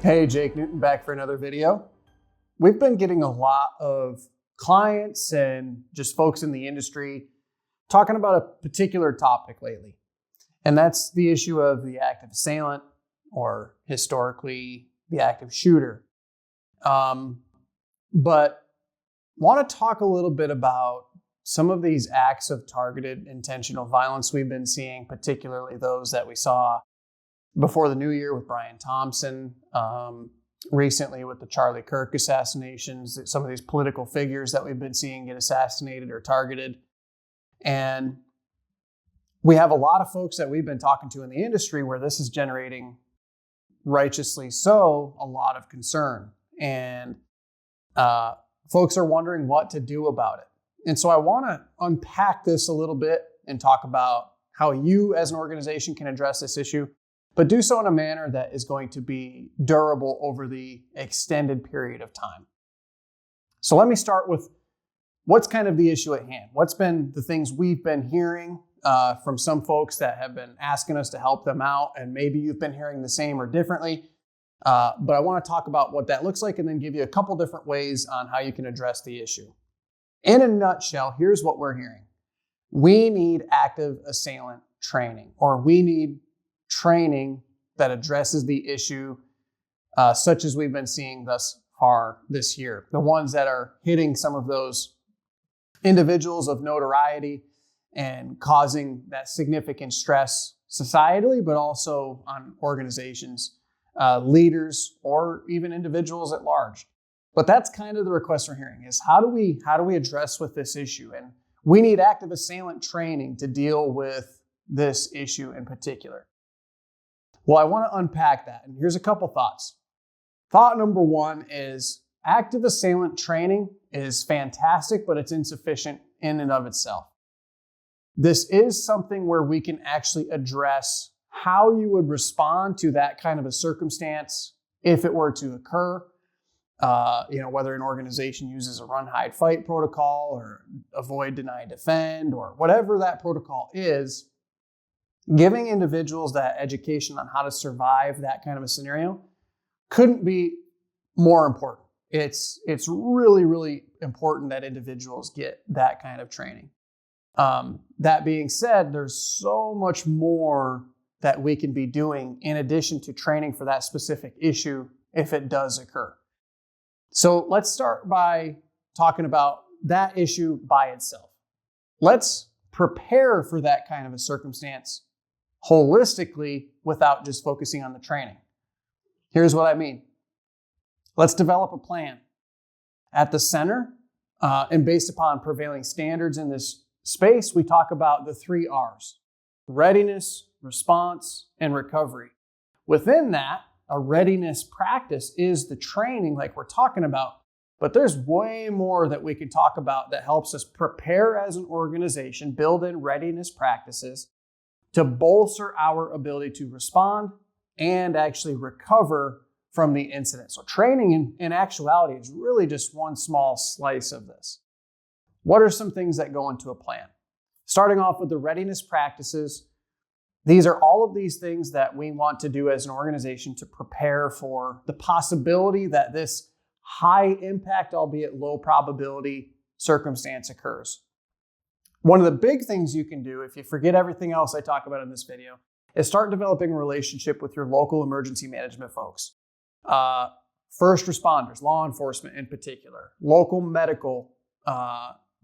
Hey, Jake Newton back for another video. We've been getting a lot of clients and just folks in the industry talking about a particular topic lately, and that's the issue of the active assailant, or historically the active shooter. But want to talk a little bit about some of these acts of targeted intentional violence we've been seeing, particularly those that we saw before the new year with Brian Thompson, recently with the Charlie Kirk assassinations, some of these political figures that we've been seeing get assassinated or targeted. And we have a lot of folks that we've been talking to in the industry where this is generating, righteously so, a lot of concern. And folks are wondering what to do about it. And so I want to unpack this a little bit and talk about how you as an organization can address this issue, but do so in a manner that is going to be durable over the extended period of time. So let me start with what's kind of the issue at hand. What's been the things we've been hearing from some folks that have been asking us to help them out, and maybe you've been hearing the same or differently. But I want to talk about what that looks like and then give you a couple different ways on how you can address the issue. In a nutshell, here's what we're hearing. We need active assailant training, or we need training that addresses the issue such as we've been seeing thus far this year. The ones that are hitting some of those individuals of notoriety and causing that significant stress societally, but also on organizations, leaders, or even individuals at large. But that's kind of the request we're hearing is how do we address with this issue? And we need active assailant training to deal with this issue in particular. Well, I want to unpack that, and here's a couple thoughts. Thought number one is active assailant training is fantastic, but it's insufficient in and of itself. This is something where we can actually address how you would respond to that kind of a circumstance if it were to occur. Whether an organization uses a run, hide, fight protocol or avoid, deny, defend, or whatever that protocol is, giving individuals that education on how to survive that kind of a scenario couldn't be more important. It's really, really important that individuals get that kind of training. That being said, there's so much more that we can be doing in addition to training for that specific issue if it does occur. So let's start by talking about that issue by itself. Let's prepare for that kind of a circumstance holistically without just focusing on the training. Here's what I mean. Let's develop a plan. At the center, and based upon prevailing standards in this space, we talk about the 3 R's: readiness, response, and recovery. Within that, a readiness practice is the training like we're talking about, but there's way more that we could talk about that helps us prepare as an organization, build in readiness practices to bolster our ability to respond and actually recover from the incident. So training in actuality is really just one small slice of this. What are some things that go into a plan? Starting off with the readiness practices, these are all of these things that we want to do as an organization to prepare for the possibility that this high impact, albeit low probability circumstance occurs. One of the big things you can do, if you forget everything else I talk about in this video, is start developing a relationship with your local emergency management folks. First responders, law enforcement in particular, local medical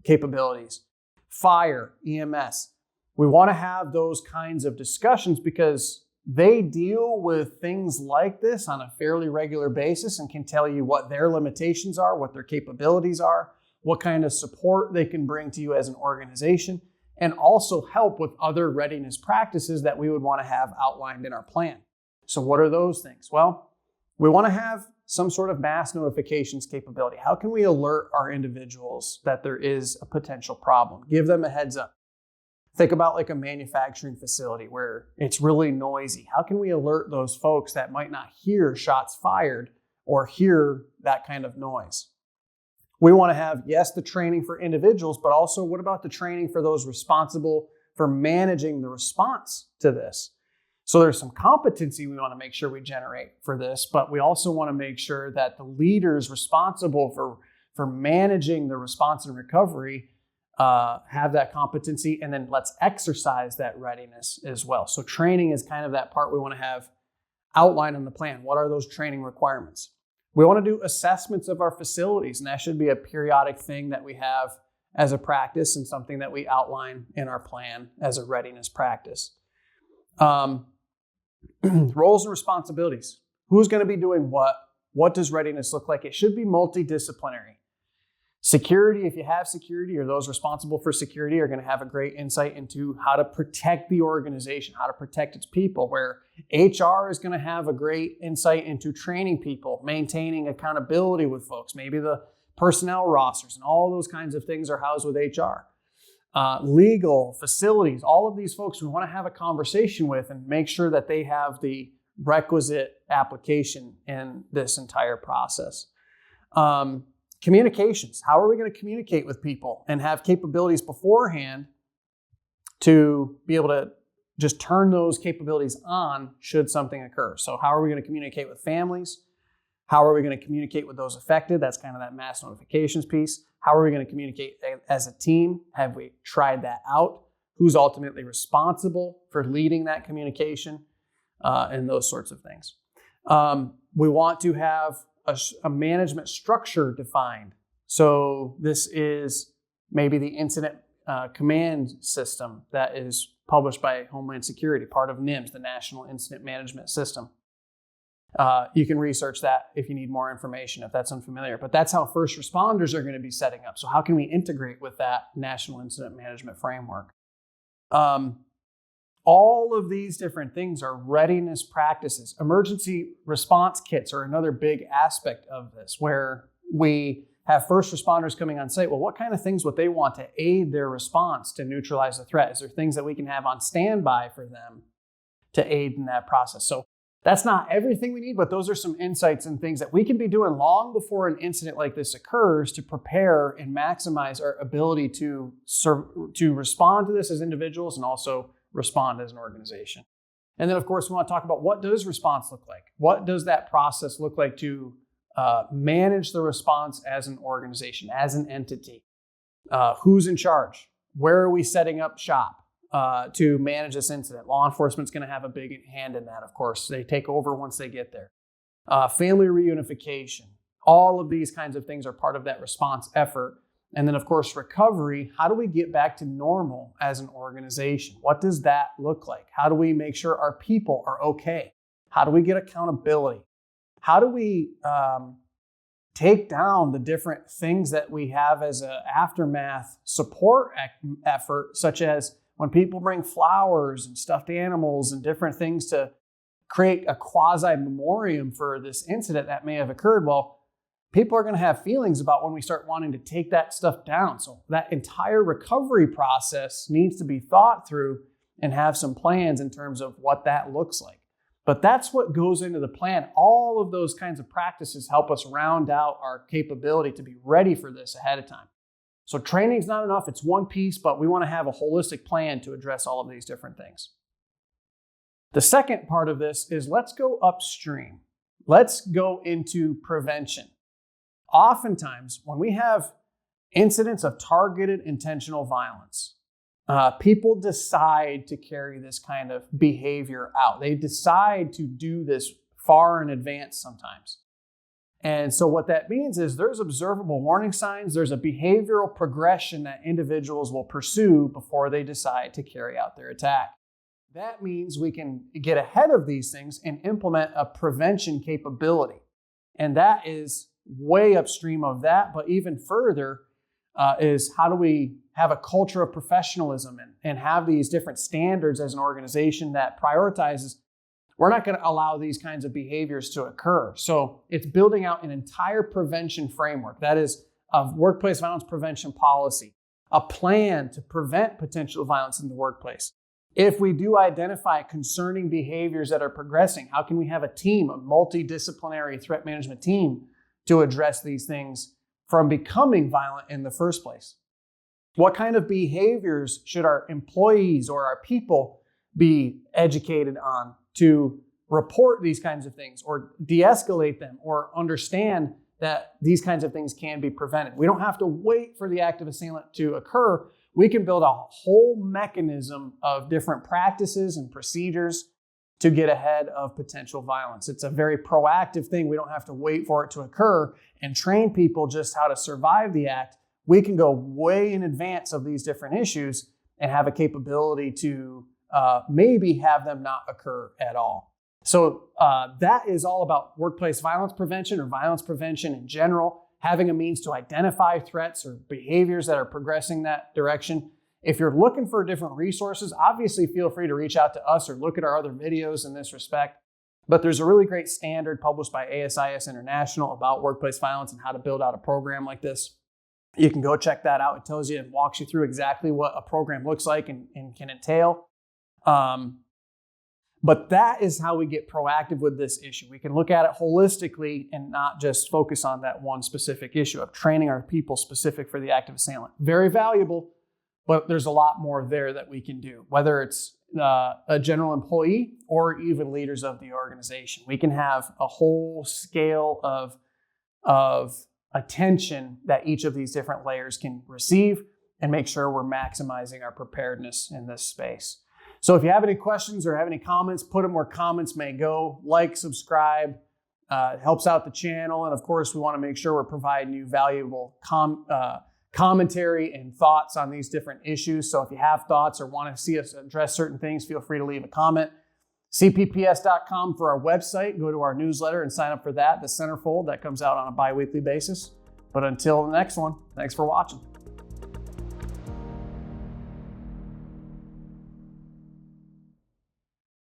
capabilities, fire, EMS. We want to have those kinds of discussions because they deal with things like this on a fairly regular basis and can tell you what their limitations are, what their capabilities are, what kind of support they can bring to you as an organization, and also help with other readiness practices that we would want to have outlined in our plan. So what are those things? Well, we want to have some sort of mass notifications capability. How can we alert our individuals that there is a potential problem? Give them a heads up. Think about like a manufacturing facility where it's really noisy. How can we alert those folks that might not hear shots fired or hear that kind of noise? We want to have, yes, the training for individuals, but also what about the training for those responsible for managing the response to this? So there's some competency we want to make sure we generate for this, but we also want to make sure that the leaders responsible for managing the response and recovery have that competency, and then let's exercise that readiness as well. So training is kind of that part we want to have outlined in the plan. What are those training requirements? We want to do assessments of our facilities, and that should be a periodic thing that we have as a practice and something that we outline in our plan as a readiness practice. Roles and responsibilities. Who's going to be doing what? What does readiness look like? It should be multidisciplinary. Security, if you have security, or those responsible for security are going to have a great insight into how to protect the organization, how to protect its people, where HR is going to have a great insight into training people, maintaining accountability with folks. Maybe the personnel rosters and all those kinds of things are housed with HR. Legal, facilities, all of these folks we want to have a conversation with and make sure that they have the requisite application in this entire process. Communications. How are we going to communicate with people and have capabilities beforehand to be able to just turn those capabilities on should something occur? So how are we going to communicate with families? How are we going to communicate with those affected? That's kind of that mass notifications piece. How are we going to communicate as a team? Have we tried that out? Who's ultimately responsible for leading that communication? And those sorts of things. We want to have a management structure defined. So this is maybe the incident command system that is published by Homeland Security, part of NIMS, the National Incident Management System. You can research that if you need more information, if that's unfamiliar. But that's how first responders are going to be setting up. So how can we integrate with that National Incident Management Framework? All of these different things are readiness practices. Emergency response kits are another big aspect of this, where we have first responders coming on site. Well, what kind of things would they want to aid their response to neutralize the threat? Is there things that we can have on standby for them to aid in that process? So that's not everything we need, but those are some insights and things that we can be doing long before an incident like this occurs to prepare and maximize our ability to respond to this as individuals and also respond as an organization. And then, of course, we want to talk about what does response look like? What does that process look like to manage the response as an organization, as an entity? Who's in charge? Where are we setting up shop to manage this incident? Law enforcement's going to have a big hand in that, of course. They take over once they get there. Family reunification. All of these kinds of things are part of that response effort. And then, of course, recovery. How do we get back to normal as an organization? What does that look like? How do we make sure our people are okay? How do we get accountability? How do we take down the different things that we have as an aftermath support effort, such as when people bring flowers and stuffed animals and different things to create a quasi-memoriam for this incident that may have occurred? Well, people are going to have feelings about when we start wanting to take that stuff down. So that entire recovery process needs to be thought through and have some plans in terms of what that looks like. But that's what goes into the plan. All of those kinds of practices help us round out our capability to be ready for this ahead of time. So training is not enough. It's one piece, but we want to have a holistic plan to address all of these different things. The second part of this is let's go upstream. Let's go into prevention. Oftentimes, when we have incidents of targeted intentional violence, people decide to carry this kind of behavior out. They decide to do this far in advance sometimes. And so what that means is there's observable warning signs. There's a behavioral progression that individuals will pursue before they decide to carry out their attack. That means we can get ahead of these things and implement a prevention capability. And that is way upstream of that, but even further is how do we have a culture of professionalism and have these different standards as an organization that prioritizes, we're not going to allow these kinds of behaviors to occur. So it's building out an entire prevention framework. That is a workplace violence prevention policy, a plan to prevent potential violence in the workplace. If we do identify concerning behaviors that are progressing, how can we have a team, a multidisciplinary threat management team to address these things from becoming violent in the first place? What kind of behaviors should our employees or our people be educated on to report these kinds of things or de-escalate them or understand that these kinds of things can be prevented. We don't have to wait for the active assailant to occur. We can build a whole mechanism of different practices and procedures to get ahead of potential violence. It's a very proactive thing. We don't have to wait for it to occur and train people just how to survive the act. We can go way in advance of these different issues and have a capability to maybe have them not occur at all. So that is all about workplace violence prevention or violence prevention in general, having a means to identify threats or behaviors that are progressing that direction. If you're looking for different resources, obviously feel free to reach out to us or look at our other videos in this respect. But there's a really great standard published by ASIS International about workplace violence and how to build out a program like this. You can go check that out. It tells you and walks you through exactly what a program looks like and can entail. But that is how we get proactive with this issue. We can look at it holistically and not just focus on that one specific issue of training our people specific for the active assailant. Very valuable, but there's a lot more there that we can do, whether it's a general employee or even leaders of the organization. We can have a whole scale of attention that each of these different layers can receive and make sure we're maximizing our preparedness in this space. So if you have any questions or have any comments, put them where comments may go. Like, subscribe, helps out the channel. And of course, we want to make sure we're providing you valuable commentary and thoughts on these different issues. So if you have thoughts or want to see us address certain things, feel free to leave a comment. CPPS.com for our website. Go to our newsletter and sign up for that, the centerfold that comes out on a bi-weekly basis. But until the next one, thanks for watching.